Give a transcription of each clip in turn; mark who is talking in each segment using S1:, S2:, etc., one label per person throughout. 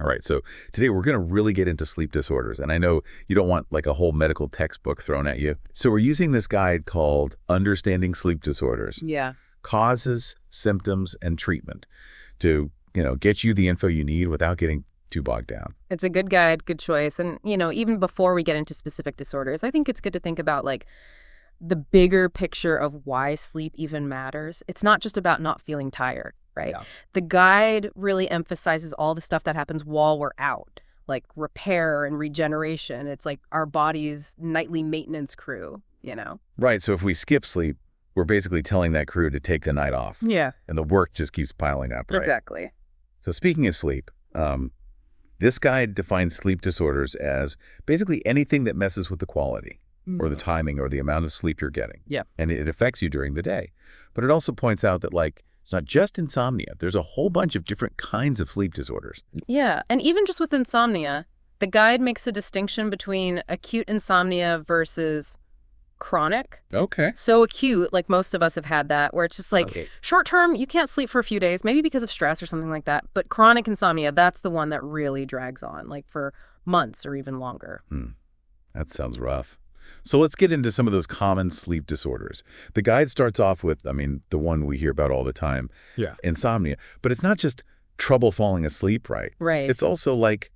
S1: All right, so today we're going to really get into sleep disorders, and I know you don't want like a whole medical textbook thrown at you. So we're using this guide called Understanding Sleep Disorders,
S2: Yeah.
S1: Causes, Symptoms, and Treatment to, get you the info you need without getting too bogged down.
S2: It's a good guide, good choice. And, even before we get into specific disorders, I think it's good to think about like the bigger picture of why sleep even matters. It's not just about not feeling tired, right?
S1: Yeah.
S2: The guide really emphasizes all the stuff that happens while we're out, like repair and regeneration. It's like our body's nightly maintenance crew.
S1: Right, so if we skip sleep, we're basically telling that crew to take the night off.
S2: Yeah,
S1: And the work just keeps piling up, right?
S2: exactly.
S1: So speaking of sleep, this guide defines sleep disorders as basically anything that messes with the quality or the timing or the amount of sleep you're getting.
S2: Yeah.
S1: And it affects you during the day. But it also points out that, it's not just insomnia. There's a whole bunch of different kinds of sleep disorders.
S2: Yeah, and even just with insomnia, the guide makes a distinction between acute insomnia versus chronic.
S1: Okay.
S2: So acute, like most of us have had that, where it's just like
S1: Okay.
S2: short term, you can't sleep for a few days, maybe because of stress or something like that. But chronic insomnia, that's the one that really drags on, like for months or even longer.
S1: That sounds rough. So let's get into some of those common sleep disorders. The guide starts off with, the one we hear about all the time, insomnia. But it's not just trouble falling asleep, right?
S2: Right.
S1: It's also like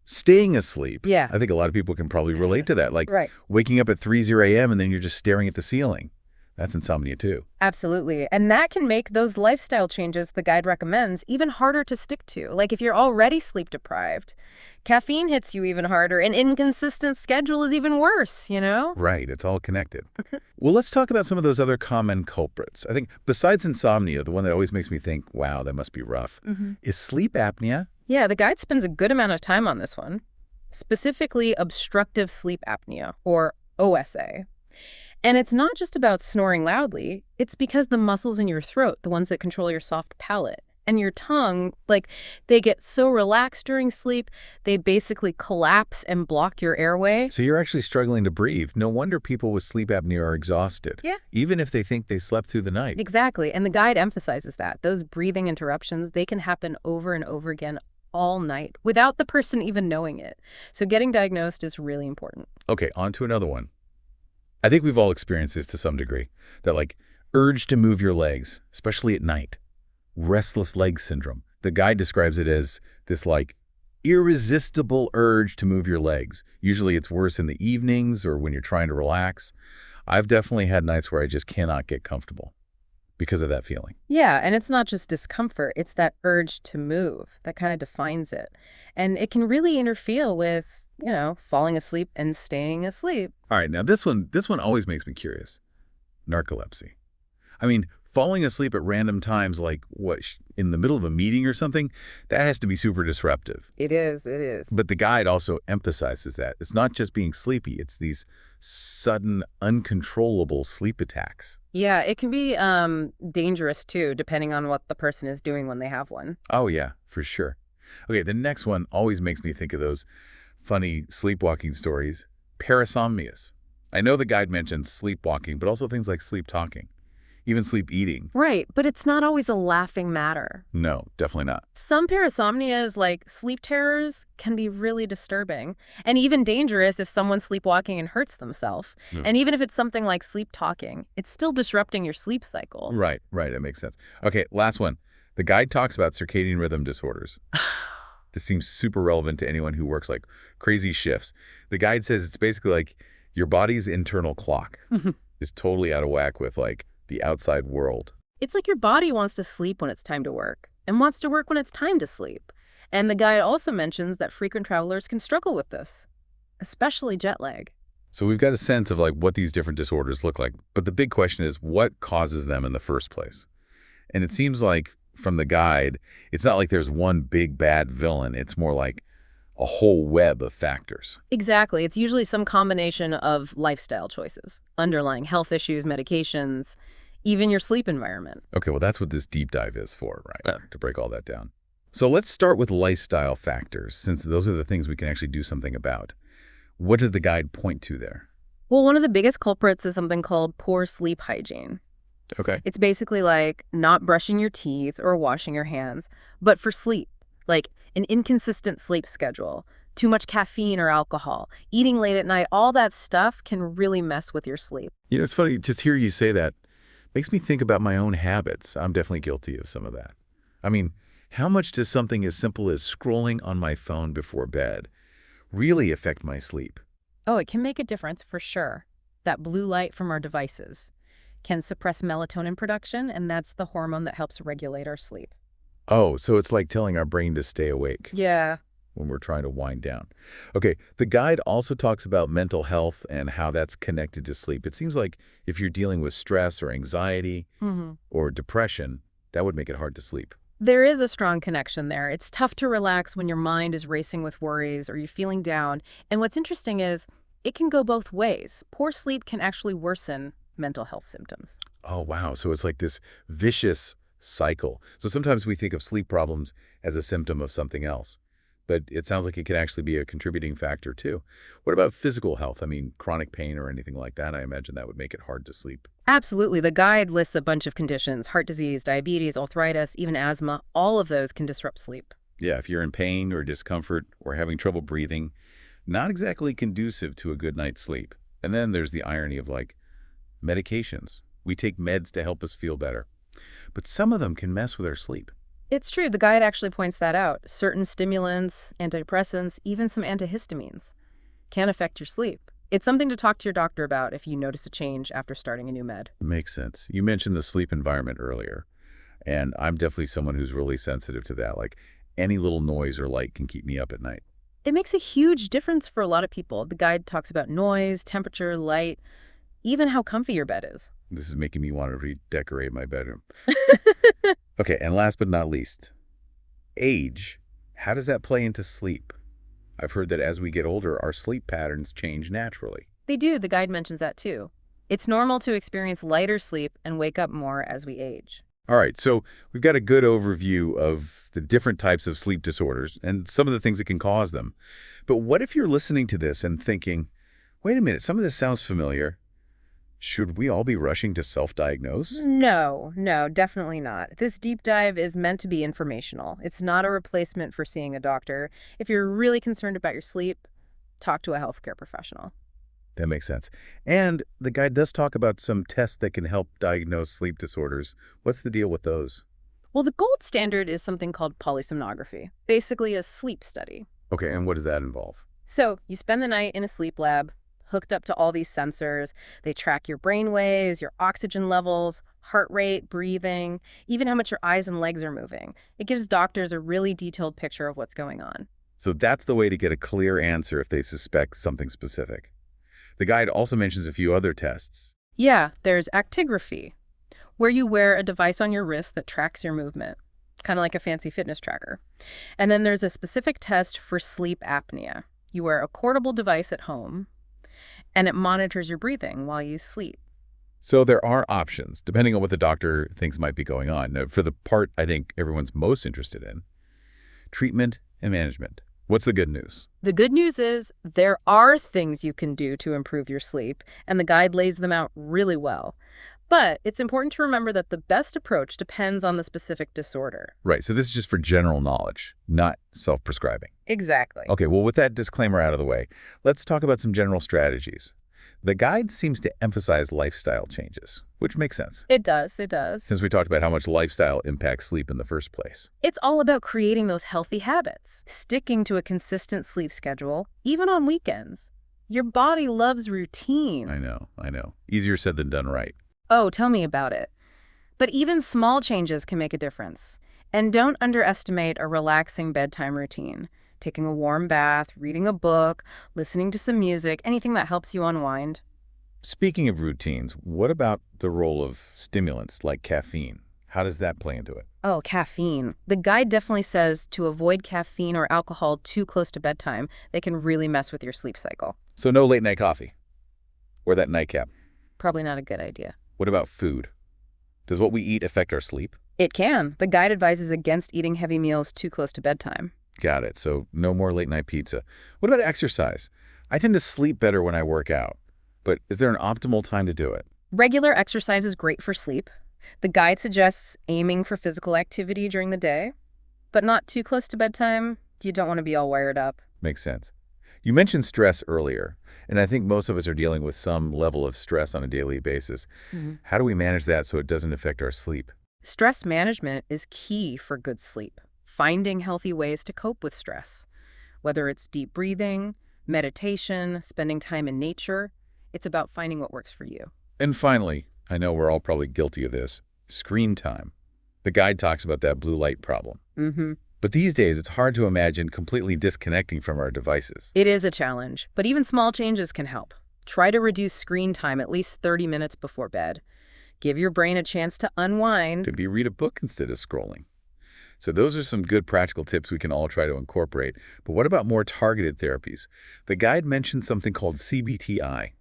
S1: staying asleep.
S2: Yeah.
S1: I think a lot of people can probably relate to that. Like
S2: Right.
S1: waking up at 3 a.m. and then you're just staring at the ceiling. That's insomnia too.
S2: Absolutely. And that can make those lifestyle changes the guide recommends even harder to stick to. Like if you're already sleep deprived, caffeine hits you even harder. An inconsistent schedule is even worse.
S1: Right. It's all connected. Well, let's talk about some of those other common culprits. I think besides insomnia, the one that always makes me think, wow, that must be rough, is sleep apnea.
S2: Yeah, the guide spends a good amount of time on this one, specifically obstructive sleep apnea, or OSA. And it's not just about snoring loudly, it's because the muscles in your throat, the ones that control your soft palate, and your tongue, they get so relaxed during sleep, they basically collapse and block your airway.
S1: So you're actually struggling to breathe. No wonder people with sleep apnea are exhausted.
S2: Yeah.
S1: Even if they think they slept through the night.
S2: Exactly, and the guide emphasizes that. Those breathing interruptions, they can happen over and over again all night without the person even knowing it. So getting diagnosed is really important.
S1: Okay, on to another one. I think we've all experienced this to some degree. That urge to move your legs, especially at night. Restless leg syndrome. The guide describes it as this irresistible urge to move your legs. Usually it's worse in the evenings or when you're trying to relax. I've definitely had nights where I just cannot get comfortable because of that feeling.
S2: Yeah, and it's not just discomfort, it's that urge to move that kind of defines it. And it can really interfere with, falling asleep and staying asleep.
S1: All right, now this one always makes me curious. Narcolepsy. Falling asleep at random times, in the middle of a meeting or something, that has to be super disruptive.
S2: It is.
S1: But the guide also emphasizes that. It's not just being sleepy, it's these sudden, uncontrollable sleep attacks.
S2: Yeah, it can be dangerous too, depending on what the person is doing when they have one.
S1: Oh yeah, for sure. Okay, the next one always makes me think of those funny sleepwalking stories. Parasomnias. I know the guide mentions sleepwalking, but also things like sleep talking, even sleep eating.
S2: Right, but it's not always a laughing matter.
S1: No, definitely not.
S2: Some parasomnias, like sleep terrors, can be really disturbing and even dangerous if someone's sleepwalking and hurts themselves. And even if it's something like sleep talking, it's still disrupting your sleep cycle.
S1: Right, that makes sense. Okay, last one. The guide talks about circadian rhythm disorders. This seems super relevant to anyone who works crazy shifts. The guide says it's basically your body's internal clock is totally out of whack with the outside world.
S2: It's like your body wants to sleep when it's time to work and wants to work when it's time to sleep. And the guide also mentions that frequent travelers can struggle with this, especially jet lag.
S1: So we've got a sense of what these different disorders look like. But the big question is what causes them in the first place? And it seems from the guide, it's not there's one big bad villain. It's more a whole web of factors.
S2: Exactly. It's usually some combination of lifestyle choices, underlying health issues, medications, even your sleep environment.
S1: Okay, well, that's what this deep dive is for, right? To break all that down. So let's start with lifestyle factors, since those are the things we can actually do something about. What does the guide point to there?
S2: Well, one of the biggest culprits is something called poor sleep hygiene.
S1: Okay.
S2: It's basically like not brushing your teeth or washing your hands, but for sleep. An inconsistent sleep schedule, too much caffeine or alcohol, eating late at night, all that stuff can really mess with your sleep.
S1: It's funny, just hear you say that makes me think about my own habits. I'm definitely guilty of some of that. I mean, how much does something as simple as scrolling on my phone before bed really affect my sleep?
S2: Oh, it can make a difference for sure. That blue light from our devices can suppress melatonin production, and that's the hormone that helps regulate our sleep.
S1: Oh, so it's like telling our brain to stay awake
S2: Yeah.
S1: when we're trying to wind down. Okay, the guide also talks about mental health and how that's connected to sleep. It seems like if you're dealing with stress or anxiety or depression, that would make it hard to sleep.
S2: There is a strong connection there. It's tough to relax when your mind is racing with worries or you're feeling down. And what's interesting is it can go both ways. Poor sleep can actually worsen mental health symptoms.
S1: Oh, wow. So it's like this vicious cycle. So sometimes we think of sleep problems as a symptom of something else, but it sounds like it can actually be a contributing factor too. What about physical health? I mean, chronic pain or anything like that? I imagine that would make it hard to sleep.
S2: Absolutely. The guide lists a bunch of conditions: heart disease, diabetes, arthritis, even asthma. All of those can disrupt sleep.
S1: Yeah, if you're in pain or discomfort or having trouble breathing, not exactly conducive to a good night's sleep. And then there's the irony of like medications. We take meds to help us feel better, but some of them can mess with our sleep.
S2: It's true. The guide actually points that out. Certain stimulants, antidepressants, even some antihistamines can affect your sleep. It's something to talk to your doctor about if you notice a change after starting a new med.
S1: Makes sense. You mentioned the sleep environment earlier, and I'm definitely someone who's really sensitive to that. Like any little noise or light can keep me up at night.
S2: It makes a huge difference for a lot of people. The guide talks about noise, temperature, light, even how comfy your bed is.
S1: This is making me want to redecorate my bedroom. Okay, and last but not least, age. How does that play into sleep? I've heard that as we get older, our sleep patterns change naturally.
S2: They do. The guide mentions that too. It's normal to experience lighter sleep and wake up more as we age.
S1: All right, so we've got a good overview of the different types of sleep disorders and some of the things that can cause them. But what if you're listening to this and thinking, wait a minute, some of this sounds familiar. Should we all be rushing to self-diagnose?
S2: No, definitely not. This deep dive is meant to be informational. It's not a replacement for seeing a doctor. If you're really concerned about your sleep, talk to a healthcare professional.
S1: That makes sense. And the guide does talk about some tests that can help diagnose sleep disorders. What's the deal with those?
S2: Well, the gold standard is something called polysomnography, basically a sleep study.
S1: Okay, and what does that involve?
S2: So you spend the night in a sleep lab, hooked up to all these sensors. They track your brain waves, your oxygen levels, heart rate, breathing, even how much your eyes and legs are moving. It gives doctors a really detailed picture of what's going on.
S1: So that's the way to get a clear answer if they suspect something specific. The guide also mentions a few other tests.
S2: Yeah, there's actigraphy, where you wear a device on your wrist that tracks your movement, kind of like a fancy fitness tracker. And then there's a specific test for sleep apnea. You wear a portable device at home, and it monitors your breathing while you sleep.
S1: So there are options, depending on what the doctor thinks might be going on. Now, for the part I think everyone's most interested in, treatment and management. What's the good news?
S2: The good news is there are things you can do to improve your sleep, and the guide lays them out really well. But it's important to remember that the best approach depends on the specific disorder.
S1: Right, so this is just for general knowledge, not self-prescribing.
S2: Exactly.
S1: Okay, well, with that disclaimer out of the way, let's talk about some general strategies. The guide seems to emphasize lifestyle changes, which makes sense,
S2: It does.
S1: since we talked about how much lifestyle impacts sleep in the first place.
S2: It's all about creating those healthy habits, sticking to a consistent sleep schedule, even on weekends. Your body loves routine.
S1: I know. Easier said than done, right?
S2: Oh, tell me about it. But even small changes can make a difference. And don't underestimate a relaxing bedtime routine. Taking a warm bath, reading a book, listening to some music, anything that helps you unwind.
S1: Speaking of routines, what about the role of stimulants like caffeine? How does that play into it?
S2: Oh, caffeine. The guide definitely says to avoid caffeine or alcohol too close to bedtime. They can really mess with your sleep cycle.
S1: So no late night coffee or that nightcap.
S2: Probably not a good idea.
S1: What about food? Does what we eat affect our sleep?
S2: It can. The guide advises against eating heavy meals too close to bedtime.
S1: Got it. So no more late night pizza. What about exercise? I tend to sleep better when I work out, but is there an optimal time to do it?
S2: Regular exercise is great for sleep. The guide suggests aiming for physical activity during the day, but not too close to bedtime. You don't want to be all wired up.
S1: Makes sense. You mentioned stress earlier, and I think most of us are dealing with some level of stress on a daily basis. How do we manage that so it doesn't affect our sleep?
S2: Stress management is key for good sleep. Finding healthy ways to cope with stress, whether it's deep breathing, meditation, spending time in nature, it's about finding what works for you.
S1: And finally, I know we're all probably guilty of this, screen time. The guide talks about that blue light problem. But these days, it's hard to imagine completely disconnecting from our devices.
S2: It is a challenge, but even small changes can help. Try to reduce screen time at least 30 minutes before bed. Give your brain a chance to unwind.
S1: Maybe read a book instead of scrolling. So those are some good practical tips we can all try to incorporate. But what about more targeted therapies? The guide mentioned something called CBTI,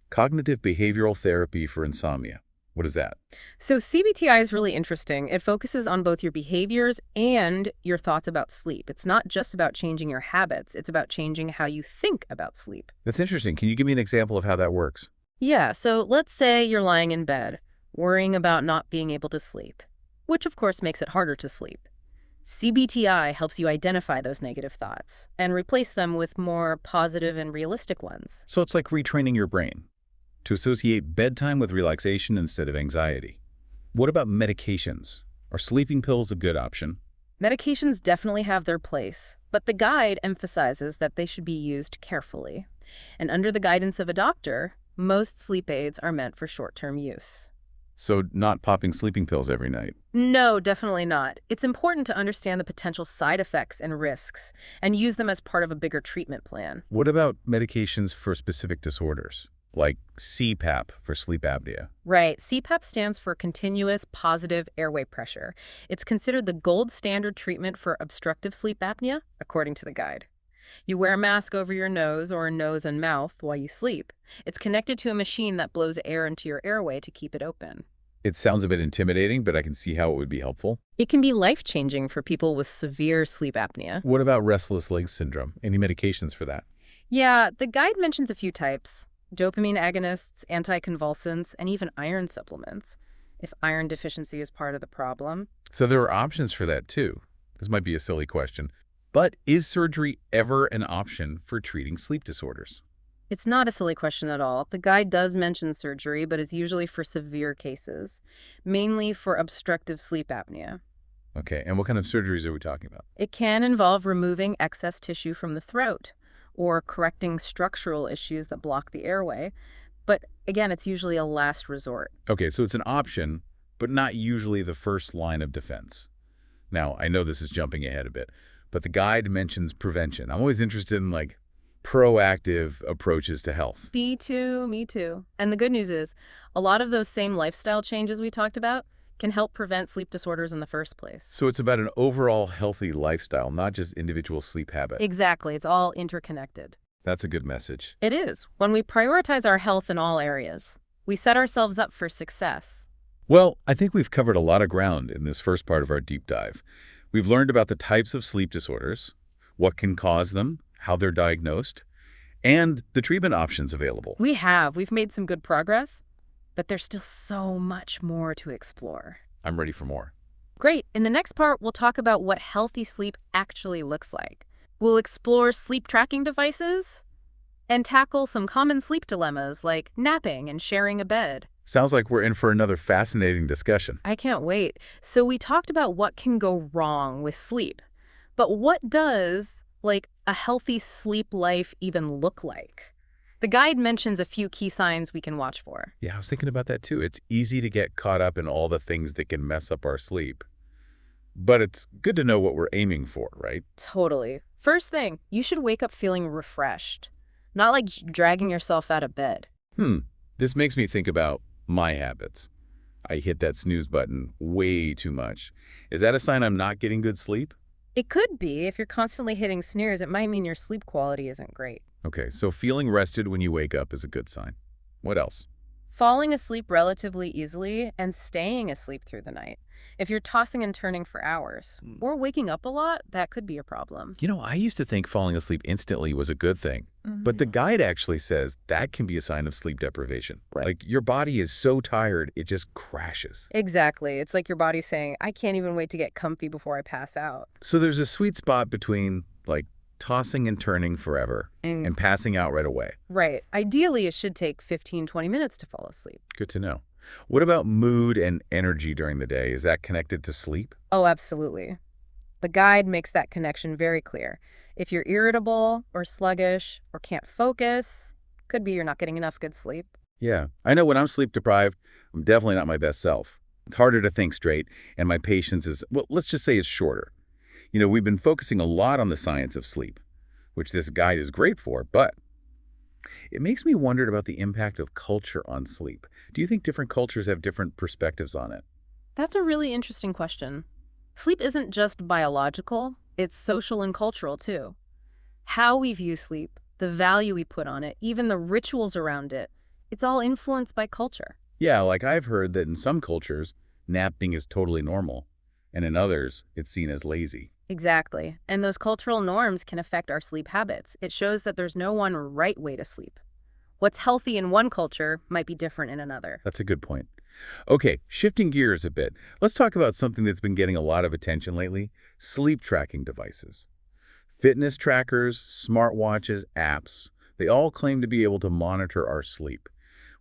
S1: Cognitive Behavioral Therapy for Insomnia. What is that?
S2: So CBTI is really interesting. It focuses on both your behaviors and your thoughts about sleep. It's not just about changing your habits. It's about changing how you think about sleep.
S1: That's interesting. Can you give me an example of how that works?
S2: Yeah, so let's say you're lying in bed, worrying about not being able to sleep, which of course makes it harder to sleep. CBTI helps you identify those negative thoughts and replace them with more positive and realistic ones.
S1: So it's like retraining your brain to associate bedtime with relaxation instead of anxiety. What about medications? Are sleeping pills a good option?
S2: Medications definitely have their place, but the guide emphasizes that they should be used carefully. And under the guidance of a doctor, most sleep aids are meant for short-term use.
S1: So not popping sleeping pills every night.
S2: No, definitely not. It's important to understand the potential side effects and risks and use them as part of a bigger treatment plan.
S1: What about medications for specific disorders, like CPAP for sleep apnea?
S2: Right. CPAP stands for continuous positive airway pressure. It's considered the gold standard treatment for obstructive sleep apnea, according to the guide. You wear a mask over your nose or nose and mouth while you sleep. It's connected to a machine that blows air into your airway to keep it open.
S1: It sounds a bit intimidating, but I can see how it would be helpful.
S2: It can be life-changing for people with severe sleep apnea.
S1: What about restless leg syndrome? Any medications for that?
S2: Yeah, the guide mentions a few types: dopamine agonists, anticonvulsants, and even iron supplements, if iron deficiency is part of the problem.
S1: So there are options for that too. This might be a silly question, but is surgery ever an option for treating sleep disorders?
S2: It's not a silly question at all. The guide does mention surgery, but it's usually for severe cases, mainly for obstructive sleep apnea.
S1: Okay, and what kind of surgeries are we talking about?
S2: It can involve removing excess tissue from the throat or correcting structural issues that block the airway. But again, it's usually a last resort.
S1: Okay, so it's an option, but not usually the first line of defense. Now, I know this is jumping ahead a bit, but the guide mentions prevention. I'm always interested in proactive approaches to health.
S2: Me too, me too. And the good news is, a lot of those same lifestyle changes we talked about can help prevent sleep disorders in the first place.
S1: So it's about an overall healthy lifestyle, not just individual sleep habits.
S2: Exactly. It's all interconnected.
S1: That's a good message.
S2: It is. When we prioritize our health in all areas, we set ourselves up for success.
S1: Well, I think we've covered a lot of ground in this first part of our deep dive. We've learned about the types of sleep disorders, what can cause them, how they're diagnosed, and the treatment options available.
S2: We've made some good progress, but there's still so much more to explore.
S1: I'm ready for more.
S2: Great. In the next part, we'll talk about what healthy sleep actually looks like. We'll explore sleep tracking devices and tackle some common sleep dilemmas like napping and sharing a bed.
S1: Sounds like we're in for another fascinating discussion.
S2: I can't wait. So we talked about what can go wrong with sleep, but what does a healthy sleep life even look like? The guide mentions a few key signs we can watch for.
S1: Yeah, I was thinking about that too. It's easy to get caught up in all the things that can mess up our sleep. But it's good to know what we're aiming for, right?
S2: Totally. First thing, you should wake up feeling refreshed, not like dragging yourself out of bed.
S1: This makes me think about my habits. I hit that snooze button way too much. Is that a sign I'm not getting good sleep?
S2: It could be. If you're constantly hitting snooze, it might mean your sleep quality isn't great.
S1: Okay, so feeling rested when you wake up is a good sign. What else?
S2: Falling asleep relatively easily and staying asleep through the night. If you're tossing and turning for hours or waking up a lot, that could be a problem.
S1: You know, I used to think falling asleep instantly was a good thing, but the guide actually says that can be a sign of sleep deprivation.
S2: Right.
S1: Like your body is so tired, it just crashes.
S2: Exactly. It's like your body's saying, I can't even wait to get comfy before I pass out.
S1: So there's a sweet spot between like tossing and turning forever and passing out right away.
S2: Right. Ideally, it should take 15–20 minutes to fall asleep.
S1: Good to know. What about mood and energy during the day? Is that connected to sleep?
S2: Oh, absolutely. The guide makes that connection very clear. If you're irritable or sluggish or can't focus, could be you're not getting enough good sleep.
S1: Yeah, I know when I'm sleep deprived, I'm definitely not my best self. It's harder to think straight, and my patience is, well, let's just say it's shorter. We've been focusing a lot on the science of sleep, which this guide is great for, but it makes me wonder about the impact of culture on sleep. Do you think different cultures have different perspectives on it?
S2: That's a really interesting question. Sleep isn't just biological, it's social and cultural too. How we view sleep, the value we put on it, even the rituals around it, it's all influenced by culture.
S1: Yeah, like I've heard that in some cultures, napping is totally normal, and in others, it's seen as lazy.
S2: Exactly. And those cultural norms can affect our sleep habits. It shows that there's no one right way to sleep. What's healthy in one culture might be different in another.
S1: That's a good point. Okay, shifting gears a bit, let's talk about something that's been getting a lot of attention lately, sleep tracking devices. Fitness trackers, smartwatches, apps, they all claim to be able to monitor our sleep.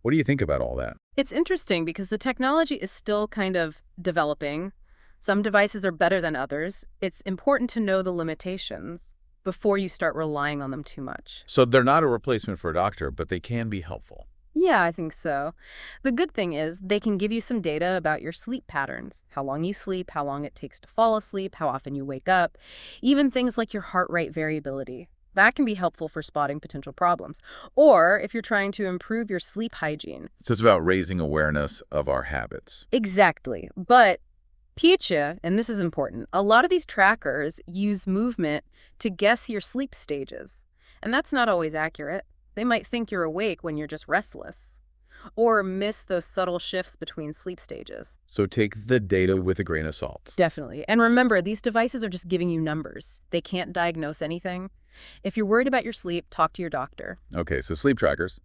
S1: What do you think about all that?
S2: It's interesting because the technology is still kind of developing. Some devices are better than others. It's important to know the limitations before you start relying on them too much.
S1: So they're not a replacement for a doctor, but they can be helpful.
S2: Yeah, I think so. The good thing is they can give you some data about your sleep patterns, how long you sleep, how long it takes to fall asleep, how often you wake up, even things like your heart rate variability. That can be helpful for spotting potential problems. Or if you're trying to improve your sleep hygiene.
S1: So it's about raising awareness of our habits.
S2: Exactly. But Pizza, and this is important, a lot of these trackers use movement to guess your sleep stages. And that's not always accurate. They might think you're awake when you're just restless, or miss those subtle shifts between sleep stages.
S1: So take the data with a grain of salt.
S2: Definitely. And remember, these devices are just giving you numbers. They can't diagnose anything. If you're worried about your sleep, talk to your doctor.
S1: Okay, so sleep trackers.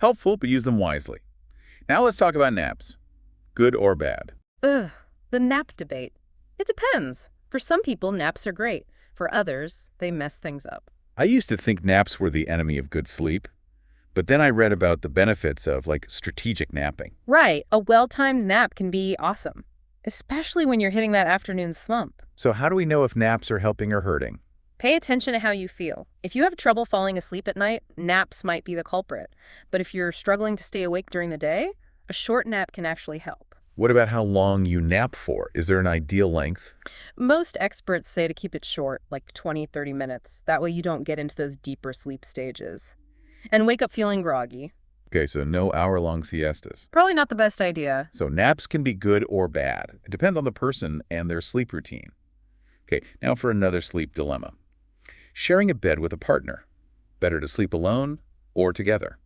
S1: Helpful, but use them wisely. Now let's talk about naps. Good or bad?
S2: Ugh, the nap debate. It depends. For some people, naps are great. For others, they mess things up.
S1: I used to think naps were the enemy of good sleep, but then I read about the benefits of, strategic napping.
S2: Right. A well-timed nap can be awesome, especially when you're hitting that afternoon slump.
S1: So how do we know if naps are helping or hurting?
S2: Pay attention to how you feel. If you have trouble falling asleep at night, naps might be the culprit. But if you're struggling to stay awake during the day, a short nap can actually help.
S1: What about how long you nap for? Is there an ideal length?
S2: Most experts say to keep it short, like 20–30 minutes. That way you don't get into those deeper sleep stages. And wake up feeling groggy.
S1: Okay, so no hour-long siestas.
S2: Probably not the best idea.
S1: So naps can be good or bad. It depends on the person and their sleep routine. Okay, now for another sleep dilemma. Sharing a bed with a partner. Better to sleep alone or together?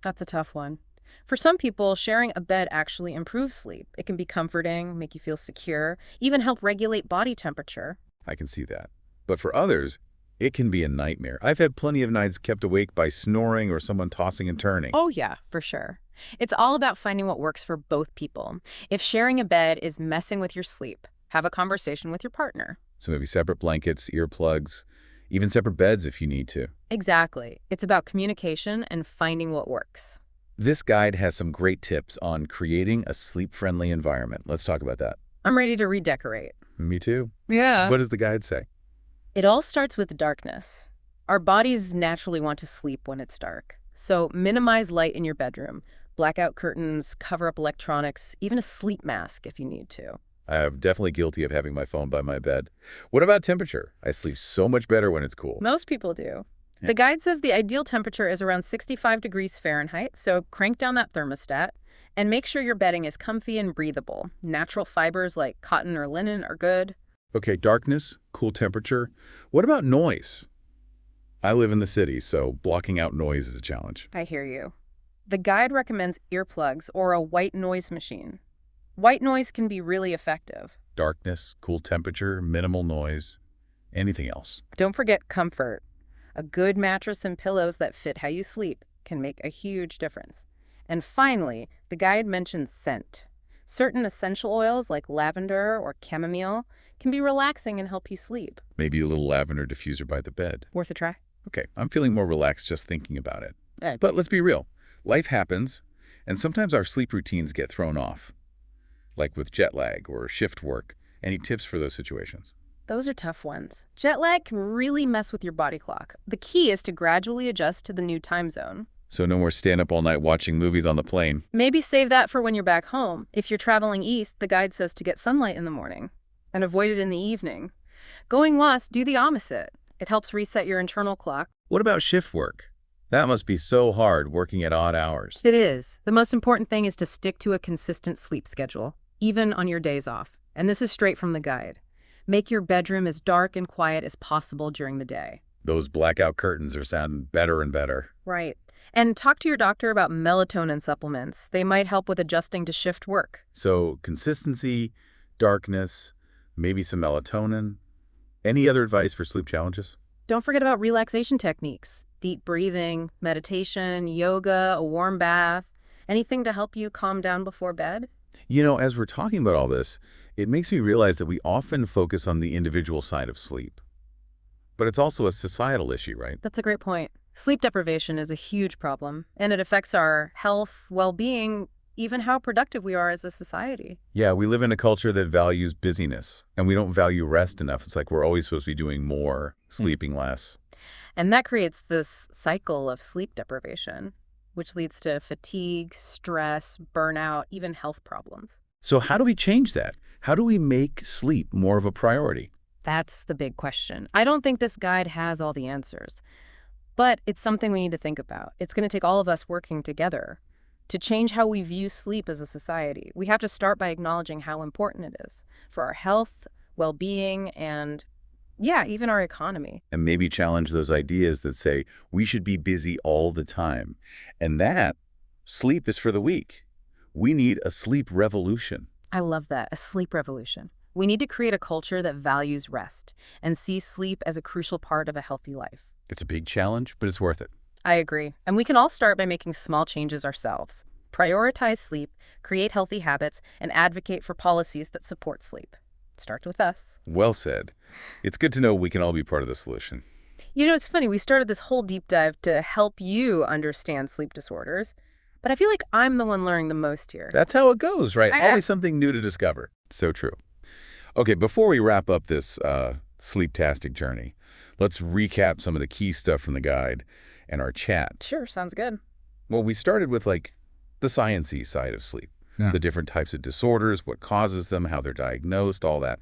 S2: That's a tough one. For some people, sharing a bed actually improves sleep. It can be comforting, make you feel secure, even help regulate body temperature.
S1: I can see that. But for others, it can be a nightmare. I've had plenty of nights kept awake by snoring or someone tossing and turning.
S2: Oh yeah, for sure. It's all about finding what works for both people. If sharing a bed is messing with your sleep, have a conversation with your partner.
S1: So maybe separate blankets, earplugs, even separate beds if you need to.
S2: Exactly. It's about communication and finding what works.
S1: This guide has some great tips on creating a sleep-friendly environment. Let's talk about that.
S2: I'm ready to redecorate.
S1: Me too.
S2: Yeah.
S1: What does the guide say?
S2: It all starts with darkness. Our bodies naturally want to sleep when it's dark. So minimize light in your bedroom. Blackout curtains, cover up electronics, even a sleep mask if you need to.
S1: I'm definitely guilty of having my phone by my bed. What about temperature? I sleep so much better when it's cool.
S2: Most people do. The guide says the ideal temperature is around 65 degrees Fahrenheit, so crank down that thermostat and make sure your bedding is comfy and breathable. Natural fibers like cotton or linen are good.
S1: Okay, darkness, cool temperature. What about noise? I live in the city, so blocking out noise is a challenge.
S2: I hear you. The guide recommends earplugs or a white noise machine. White noise can be really effective.
S1: Darkness, cool temperature, minimal noise. Anything else?
S2: Don't forget comfort. A good mattress and pillows that fit how you sleep can make a huge difference. And finally, the guide mentions scent. Certain essential oils like lavender or chamomile can be relaxing and help you sleep.
S1: Maybe a little lavender diffuser by the bed.
S2: Worth a try.
S1: Okay, I'm feeling more relaxed just thinking about it.
S2: Good.
S1: But let's be real. Life happens, and sometimes our sleep routines get thrown off, like with jet lag or shift work. Any tips for those situations?
S2: Those are tough ones. Jet lag can really mess with your body clock. The key is to gradually adjust to the new time zone.
S1: So no more stand up all night watching movies on the plane.
S2: Maybe save that for when you're back home. If you're traveling east, the guide says to get sunlight in the morning and avoid it in the evening. Going west, do the opposite. It helps reset your internal clock.
S1: What about shift work? That must be so hard working at odd hours.
S2: It is. The most important thing is to stick to a consistent sleep schedule, even on your days off. And this is straight from the guide. Make your bedroom as dark and quiet as possible during the day.
S1: Those blackout curtains are sounding better and better.
S2: Right. And talk to your doctor about melatonin supplements. They might help with adjusting to shift work.
S1: So consistency, darkness, maybe some melatonin. Any other advice for sleep challenges?
S2: Don't forget about relaxation techniques. Deep breathing, meditation, yoga, a warm bath. Anything to help you calm down before bed?
S1: You know, as we're talking about all this, it makes me realize that we often focus on the individual side of sleep. But it's also a societal issue, right?
S2: That's a great point. Sleep deprivation is a huge problem, and it affects our health, well-being, even how productive we are as a society.
S1: Yeah, we live in a culture that values busyness, and we don't value rest enough. It's like we're always supposed to be doing more, sleeping less.
S2: And that creates this cycle of sleep deprivation, which leads to fatigue, stress, burnout, even health problems.
S1: So how do we change that? How do we make sleep more of a priority?
S2: That's the big question. I don't think this guide has all the answers, but it's something we need to think about. It's going to take all of us working together to change how we view sleep as a society. We have to start by acknowledging how important it is for our health, well-being, and yeah, even our economy.
S1: And maybe challenge those ideas that say we should be busy all the time. And that sleep is for the weak. We need a sleep revolution.
S2: I love that, a sleep revolution. We need to create a culture that values rest and sees sleep as a crucial part of a healthy life.
S1: It's a big challenge, but it's worth it.
S2: I agree. And we can all start by making small changes ourselves. Prioritize sleep, create healthy habits, and advocate for policies that support sleep. Start with us.
S1: Well said. It's good to know we can all be part of the solution.
S2: You know, it's funny. We started this whole deep dive to help you understand sleep disorders, but I feel like I'm the one learning the most here.
S1: That's how it goes, right?
S2: I-
S1: Always something new to discover. So true. Okay, before we wrap up this sleep-tastic journey, let's recap some of the key stuff from the guide and our chat.
S2: Sure, sounds good.
S1: Well, we started with like the science-y side of sleep.
S3: Yeah.
S1: The different types of disorders, what causes them, how they're diagnosed, all that.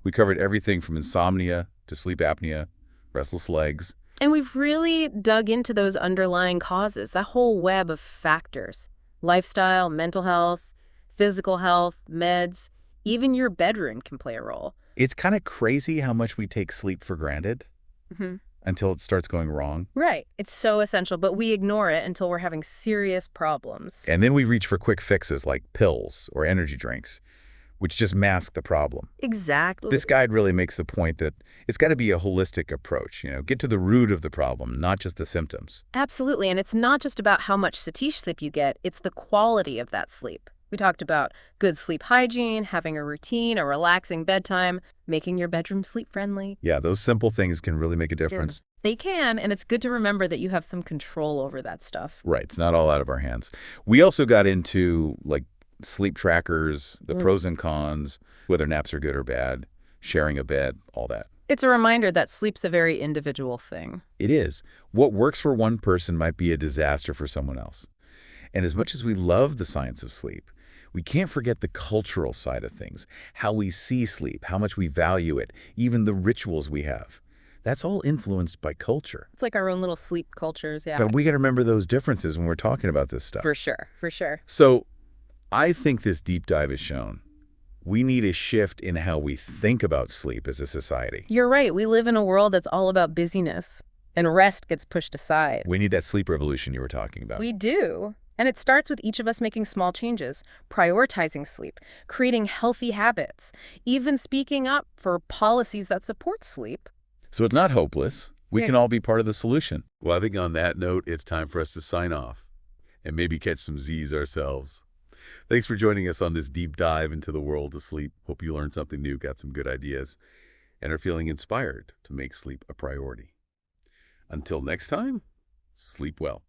S1: We covered everything from insomnia to sleep apnea, restless legs.
S2: And we've really dug into those underlying causes, that whole web of factors. Lifestyle, mental health, physical health, meds, even your bedroom can play a role.
S1: It's kind of crazy how much we take sleep for granted until it starts going wrong.
S2: Right. It's so essential, but we ignore it until we're having serious problems.
S1: And then we reach for quick fixes like pills or energy drinks, which just mask the problem.
S2: Exactly.
S1: This guide really makes the point that it's got to be a holistic approach, get to the root of the problem, not just the symptoms.
S2: Absolutely. And it's not just about how much satish sleep you get, it's the quality of that sleep. We talked about good sleep hygiene, having a routine, a relaxing bedtime, making your bedroom sleep-friendly.
S1: Yeah, those simple things can really make a difference.
S2: They can, and it's good to remember that you have some control over that stuff.
S1: Right, it's not all out of our hands. We also got into like sleep trackers, the pros and cons, whether naps are good or bad, sharing a bed, all that.
S2: It's a reminder that sleep's a very individual thing.
S1: It is. What works for one person might be a disaster for someone else. And as much as we love the science of sleep, we can't forget the cultural side of things, how we see sleep, how much we value it, even the rituals we have. That's all influenced by culture.
S2: It's like our own little sleep cultures, yeah.
S1: But we got to remember those differences when we're talking about this stuff.
S2: For sure, for sure.
S1: So I think this deep dive has shown we need a shift in how we think about sleep as a society.
S2: You're right. We live in a world that's all about busyness, and rest gets pushed aside.
S1: We need that sleep revolution you were talking about.
S2: We do. And it starts with each of us making small changes, prioritizing sleep, creating healthy habits, even speaking up for policies that support sleep.
S1: So it's not hopeless. We
S2: Yeah.
S1: can all be part of the solution. Well, I think on that note, it's time for us to sign off and maybe catch some Z's ourselves. Thanks for joining us on this deep dive into the world of sleep. Hope you learned something new, got some good ideas, and are feeling inspired to make sleep a priority. Until next time, sleep well.